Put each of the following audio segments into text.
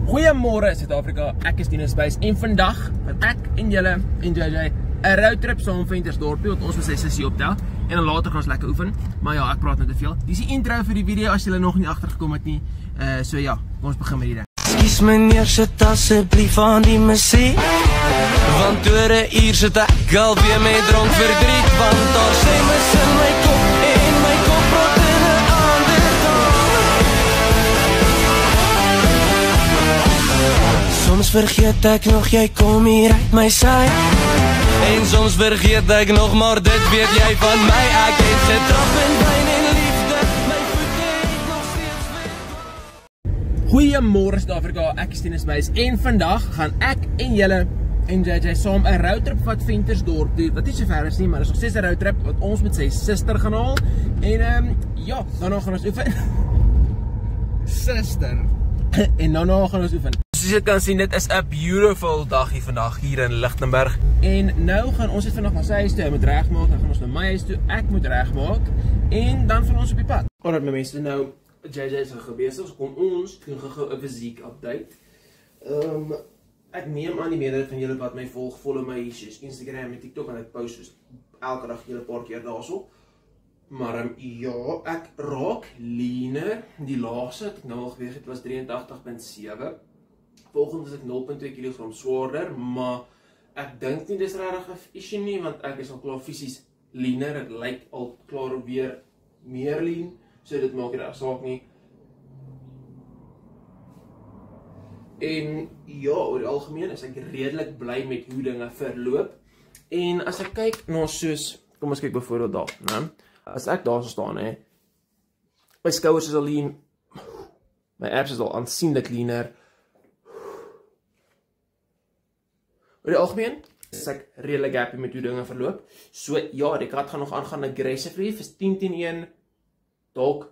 Goeiemôre Suid-Afrika, ek is Dennis Buys en vandag gaan ek en julle en JJ 'n roadtrip saam Ventersdorpie wat ons met sy sussie optel en dan later gaan ons lekker oefen. Maar ja, ek praat nou te veel. Dis die intro vir die video as julle nog nie agtergekom het nie. So ja, kom ons begin met die ding. Excuse meneer, sit asseblief aan die muziek. Want oor 'n uur sit ek alweer met dronk verdriet. Want daar sê mis in my kop en my kop rot in 'n ander taal. Soms vergeet ek nog jy kom hier uit my sy. En soms vergeet ek nog maar dit weet jy van my. Ek het getrap in wyn en liefde. My voete het nog steeds weer. Goeiemôre Suid-Afrika, ek is Dennis Buys en vandag gaan ek en julle en JJ saam 'n roadtrip wat Ventersdorp toe. Wat nie so ver is nie, maar is nog steeds 'n roadtrip wat ons met sy suster gaan haal. En ja, daarna gaan ons oefen. Suster. En daarna gaan ons oefen. Soos jy kan sien, dit is 'n beautiful dag hier vandag hier in Lichtenburg. En nou gaan ons vandag na sy huis toe, hy moet regmaak, dan gaan ons na my huis toe, ek moet regmaak en dan van ons op die pad. Alright my mense, nou JJ is gou besig, so kom ons doen gou 'n fisiek update. Ek neem aan die meerderheid van julle wat my volg, follow my hier, Instagram en TikTok en ek post soos elke dag julle paar keer daarso. Maar ja, ek raak leaner. Die laagste wat ek nou al geweeg het was 83.7. Volgende is ek 0.2 kg swaarder, maar ek dink nie dis regtig 'n issue nie, want ek is al klaar fisies leaner. Ek lyk al klaar weer meer lean, so dit maak nie reg saak nie. En ja, oor die algemeen is ek redelik bly met hoe dinge verloop. En as ek kyk na soos, kom ons kyk byvoorbeeld daar, né? As ek daar so staan, hè, my skouers is al lean, my abs is al aansienlik leaner. Oor die algemeen is ek redelik happy met hoe dinge verloop. So ja, die kat gaan nog aangaan aggressively vir 10-1, dalk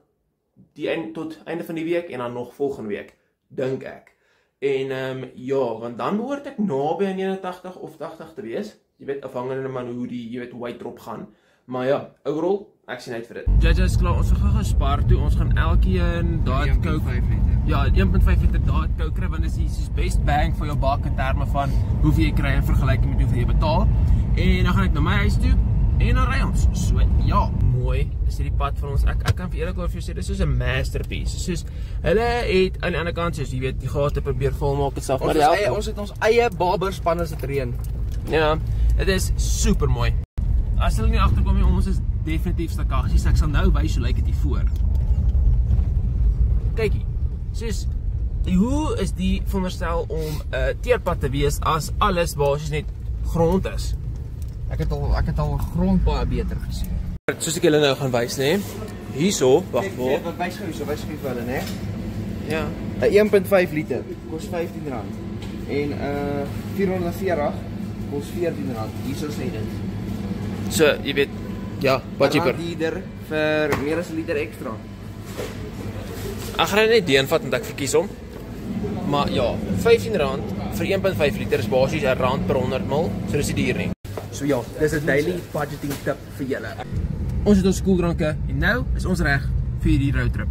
tot einde van die week en dan nog volgende week, dink ek. En ja, want dan behoort ek naby aan 81 of 80 te wees. Jy weet, afhangende van hoe die, jy weet, weight drop gaan. Maar ja, overall, ek sien uit vir dit. JJ is klaar, ons gaan spaar toe. Ons gaan elkeen daai Coke 1.5 liter. Ja, 1.5 liter daai Coke kry, want dis die best bang vir jou buck in terme van hoeveel jy kry in vergelyking met hoeveel jy betaal. En dan gaan ek na my huis toe en dan ry ons. So ja, mooi is hierdie pad van ons. Ek kan vir eerlikwaar vir jou sê, dit is soos 'n masterpiece. Soos hulle het aan die ander kant soos jy weet, die gate probeer volmaak en self, maar ons het ons eie barberspan as dit reën. Ja, dit is super mooi. As hulle nie agterkom nie, ons is definitief stakkagies. Ek sal nou wys hoe lyk dit hier voor. Kykie, soos hoe is die veronderstel om 'n teerpad te wees as alles basies net grond is? Ek het al grond baie beter gesien. Soos ek julle nou gaan wys, nê? Hierso, wag voor. Wat wys gou vir hulle, né? Ja. 'n 1.5 liter kos R15 en 440 kos R14. Hierso sê dit. So, jy weet, ja, wat cheaper. Liter vir meer as 'n liter ekstra. Ek gaan net die vat en ek verkies hom. Maar ja, R15 vir 1.5 liter is basies R1 per 100 ml, so dis nie duur nie. So ja, dis 'n daily budgeting tip vir julle. Ons het ons koeldranke en nou is ons reg vir hierdie roadtrip.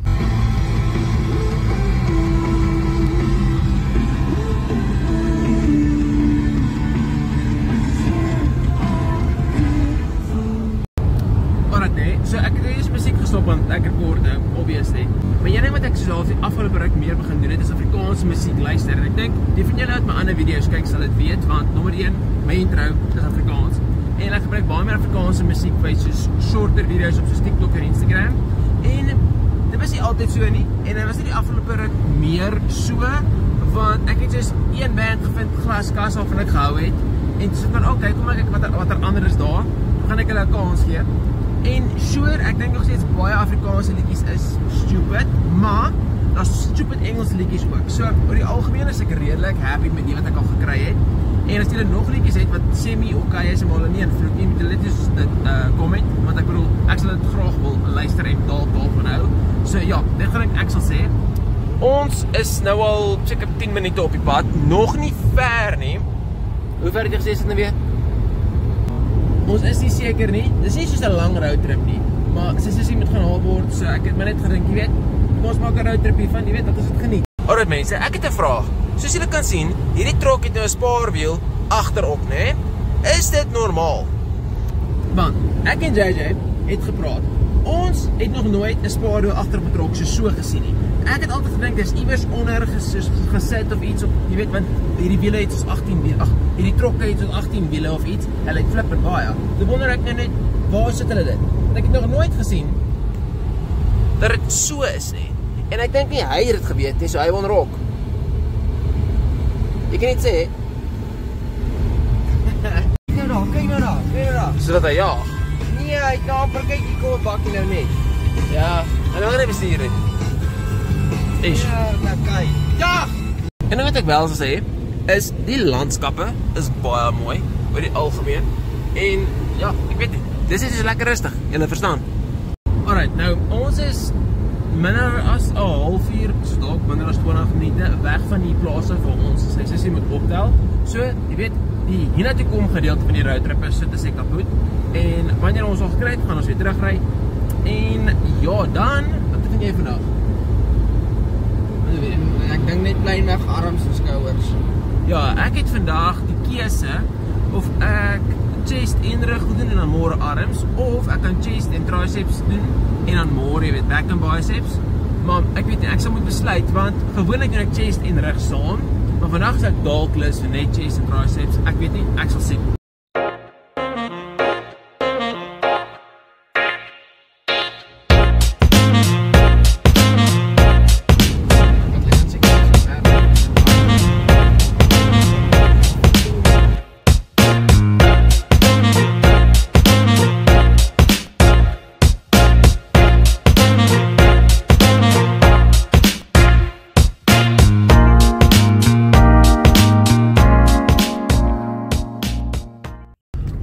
So ek het eers musiek gestop want ek rekord nou, obviously. Maar jy ding wat ek soos die afgelope ruk meer begin doen, dit is Afrikaanse musiek luister. En ek dink, die van julle uit my ander video's kyk sal dit weet, want nommer 1, my intro is Afrikaans. En ek gebruik baie meer Afrikaanse musiek by soos shorter video's op soos TikTok en Instagram. En dit was nie altyd so nie, en dit was nie die afgelope ruk meer so, want ek het soos een band gevind, Glaskas, waarvan ek gehou het. En toe sit van, okay, kom ek kyk wat er ander is daar, dan gaan ek hulle 'n kans gee. En sure, ek dink nog steeds baie Afrikaanse liedjies is stupid, maar daar's stupid Engelse liedjies ook. So, oor die algemeen is ek redelik happy met die wat ek al gekry het. En as jy nog liedjies het wat semi-okay is, maar hulle nie invloed nie, met die liedjies dit comment, want ek bedoel, ek sal dit graag wil luister en dalk van hou. So ja, dit gaan ek sal sê. Ons is nou al seker 10 minute op die pad, nog nie ver nie. Hoe ver het jy gesê is dit nou weer? Ons is nie seker nie, dis nie soos 'n lang roadtrip nie, maar sy sussie moet gaan haal word, so ek het my net gedink, jy weet, kom ons maak 'n roadtrip hiervan, jy weet, dat ons dit geniet. Alright mense, ek het 'n vraag. Soos julle kan sien, hierdie trok het nou 'n spaarwiel agterop, né? Is dit normaal? Want ek en JJ het gepraat. Ons het nog nooit 'n spaarwiel agterop 'n trok so gesien nie. Ek het altyd gedink dis iewers onder gesit of iets op, jy weet, want hierdie wiele het soos 18 wiele. Ag, hierdie trokke het soos 18 wiele of iets. Hulle het flip en baie. Dan wonder ek net, waar sit hulle dit? Want ek het nog nooit gesien dat dit so is nie. En ek dink nie hy het dit geweet nie, so hy wil rok. Jy kan net sê. Kyk nou daar. So dat hy jaag. Nee, hy het nou kyk, hier kom 'n bakkie nou net. Ja, en dan gaan hy bestuur het. Eish. Ja, kyk. Ja! En wat ek wel sal sê, is die landskappe is baie mooi, oor die algemeen. En ja, ek weet nie, dis is lekker rustig, julle verstaan. Alright, nou, ons is minder as 'n halfuur, so dalk minder as 20 minute weg van die plase waar ons sessie moet optel. So, jy weet, die hiernatoe kom gedeelte van die roadtrip is so te sê kapot. En wanneer ons al gekry het, gaan ons weer terugry. En ja, dan, wat vind jy vandag? Ek dink net pleinweg arms en skouers. Ja, ek het vandag die keuse of ek chest en rug doen en dan môre arms, of ek kan chest en triceps doen en dan môre, jy weet, back and biceps. Maar ek weet nie, ek sal moet besluit, want gewoonlik doen ek chest en rug saam, maar vandag is ek dalk lus vir net chest en triceps. Ek weet nie, ek sal sien.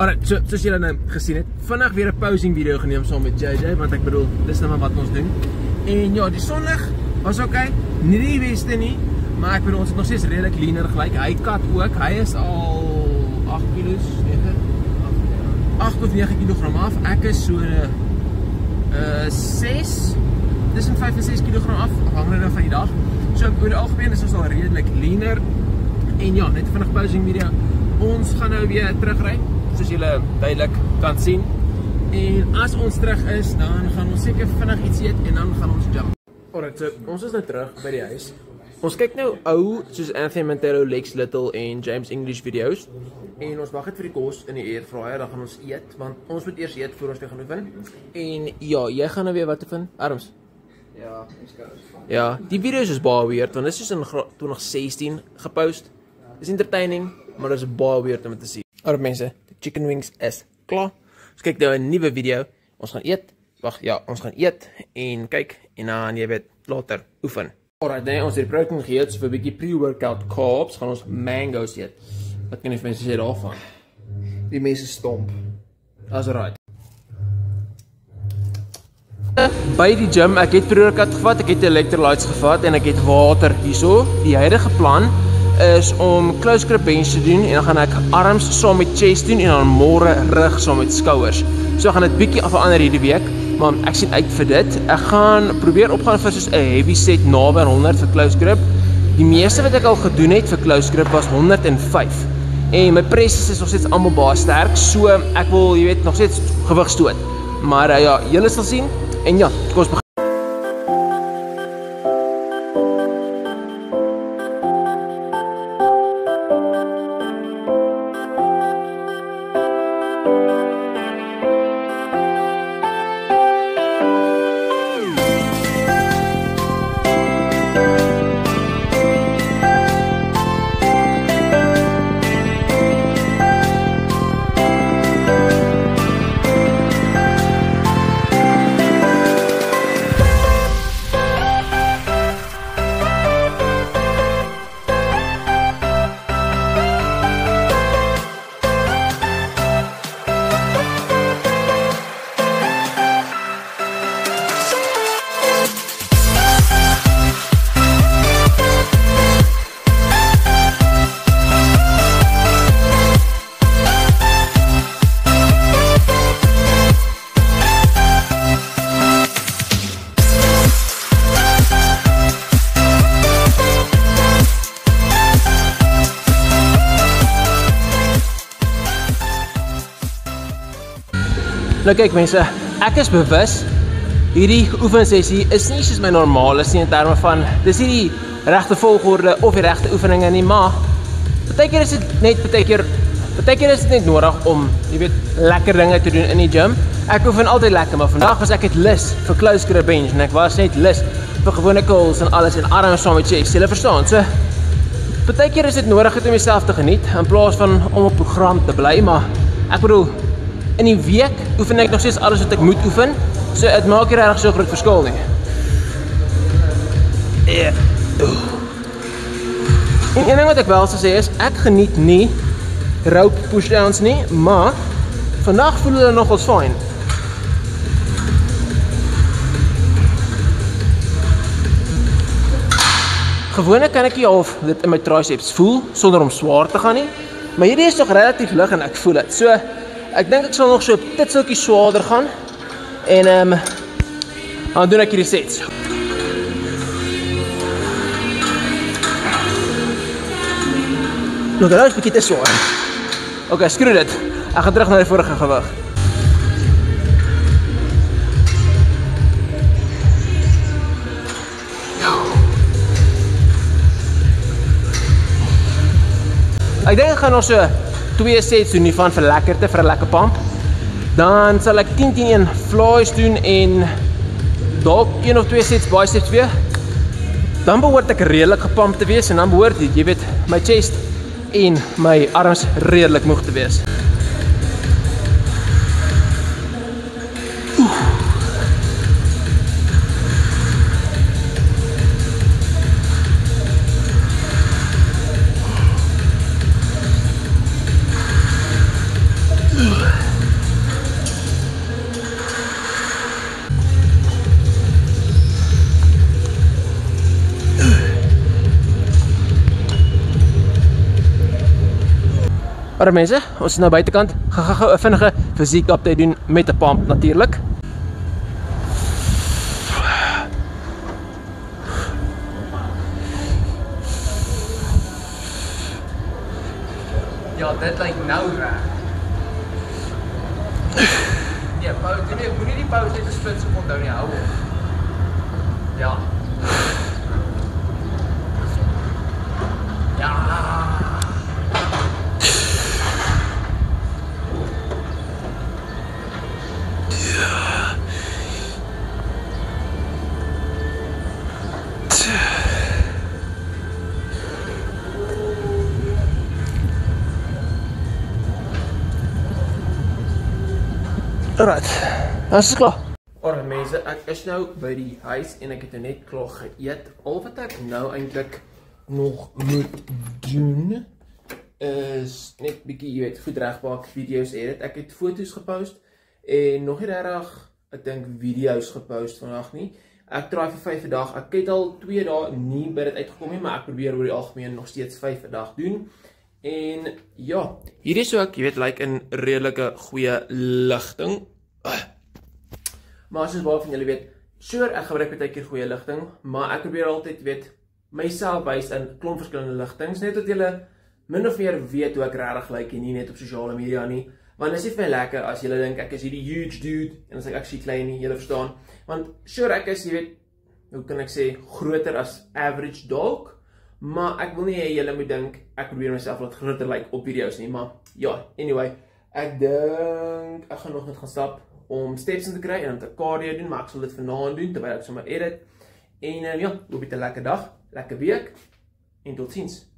Alright, so, soos julle nou gesien het, vinnig weer 'n posing video geneem saam met JJ, want ek bedoel, dis nou maar wat ons doen. En ja, die sonlig was okay, nie die beste nie, maar ek bedoel, ons het nog steeds redelik leaner gelyk. Hy kat ook, hy is al 8 kilos, 8 of 9 kilogram af. Ek is so 6, tussen 5 en 6 kilogram af, afhangende van die dag. So oor die algemeen is ons al redelik leaner. En ja, net 'n vinnig posing video. Ons gaan nou weer terugry, soos julle duidelik kan sien. En as ons terug is, dan gaan ons seker vinnig iets eet en dan gaan ons jump. Alright, so ons is nou terug by die huis. Ons kyk nou ou soos Anthony Mantello, Lex Little en James English video's. En ons wag net vir die kos in die airfryer, dan gaan ons eet, want ons moet eers eet voor ons weer gaan oefen. En ja, jy gaan nou weer wat oefen? Arms? Ja, skouers. Ja, die video's is baie weird, want dit is in 2016 gepost. Dis entertaining, maar dit is baie weird om te sien. Alright mense, die chicken wings is klaar. Ons kyk nou 'n nuwe video. Ons gaan eet. Wag, ja, ons gaan eet en kyk en dan jy weet later oefen. Alright, nee, ons het protein geëet, so vir 'n bietjie pre-workout carbs gaan ons mango's eet. Wat kan jy vir mense sê daarvan? Die mense stomp. That's right. By die gym, ek het pre-workout gevat, ek het electrolytes gevat en ek het water hierso. Die huidige plan is om close grip bench te doen en dan gaan ek arms saam met chest doen en dan môre rug saam met skouers. So gaan dit bietjie verander hierdie week, maar ek sien uit vir dit. Ek gaan probeer opgaan vir soos 'n heavy set naby 100 vir close grip. Die meeste wat ek al gedoen het vir close grip was 105. En my presses is nog steeds almal baie sterk, so ek wil, jy weet, nog steeds gewig stoot. Maar ja, julle sal sien en ja, kom ons begin. Nou kyk mense, ek is bewus, hierdie oefensessie is nie soos my normaal is nie in terme van, dis nie die regte volgorde of die regte oefeninge nie, maar partykeer is dit net nodig om, jy weet, lekker dinge te doen in die gym. Ek oefen altyd lekker, maar vandag was ek het lus vir close grip bench en ek was net lus vir gewone curls en alles en arms saam met chest, julle verstaan, so partykeer is dit nodig om jouself te geniet in plaas van om op program te bly, maar ek bedoel, in die week oefen ek nog steeds alles wat ek moet oefen, so het maak nie regtig so groot verskil nie. En een ding wat ek wel sal sê is, ek geniet nie rope pushdowns nie, maar vandag voel hulle nogals fyn. Gewoonlik kan ek nie half dit in my triceps voel, sonder om swaar te gaan nie, maar hierdie is toch relatief lig en ek voel het. So, ek dink ek sal nog so 'n titseltjie swaarder gaan, en dan doen ek hierdie sets. Nou, dit is bietjie te swaar. Ok, skroe dit. Ek gaan terug na die vorige gewig. Ek dink ek gaan nog so 2 sets doen hiervan vir lekkerte, vir 'n lekker pump. Dan sal ek 10-10-1 flies doen en dalk 1 of 2 sets biceps weer. Dan behoort ek redelik gepump te wees en dan behoort jy weet, my chest en my arms redelik moeg te wees. Maar mense, ons is nou buitekant, gaan 'n vinnige fisiek update doen met 'n pump natuurlik. Ja, dit lyk nou reg. Nee, pauze, nee, moenie die pauze net 'n split sekond hou nie, hou op. Ja. Ja. Alright, dan is het klaar. Alright mense, ek is nou by die huis en ek het net klaar geëet. Al wat ek nou eintlik nog moet doen is net bietjie, jy weet, goed regmaak, video's edit. Ek het foto's gepost en nog nie regtig, ek dink video's gepost vandag nie. Ek draai vir 5 'n dag. Ek het al 2 dae nie by dit uitgekom nie, maar ek probeer oor die algemeen nog steeds 5 'n dag doen. En ja, hier is so ek, jy weet, like in redelike goeie ligting. Maar soos baie van julle weet, sure, ek gebruik baie keer goeie ligting, maar ek probeer altyd, jy weet, myself wys in klomp verskillende ligtings, net dat julle min of meer weet hoe ek regtig lyk en nie net op sosiale media nie. Want dit is nie vir my lekker as julle dink ek is hierdie huge dude en as ek actually klein nie, julle verstaan. Want sure, ek is, jy weet, hoe kan ek sê, groter as average dalk, maar ek wil nie hê julle moet dink ek probeer myself wat groter lyk op video's nie, maar ja, anyway, ek dink ek gaan nog net gaan stap om steps in te kry en dan te cardio doen, maar ek sal dit vanaand doen terwyl ek sommer edit. En ja, hoop jy 'n lekker dag, lekker week en totsiens.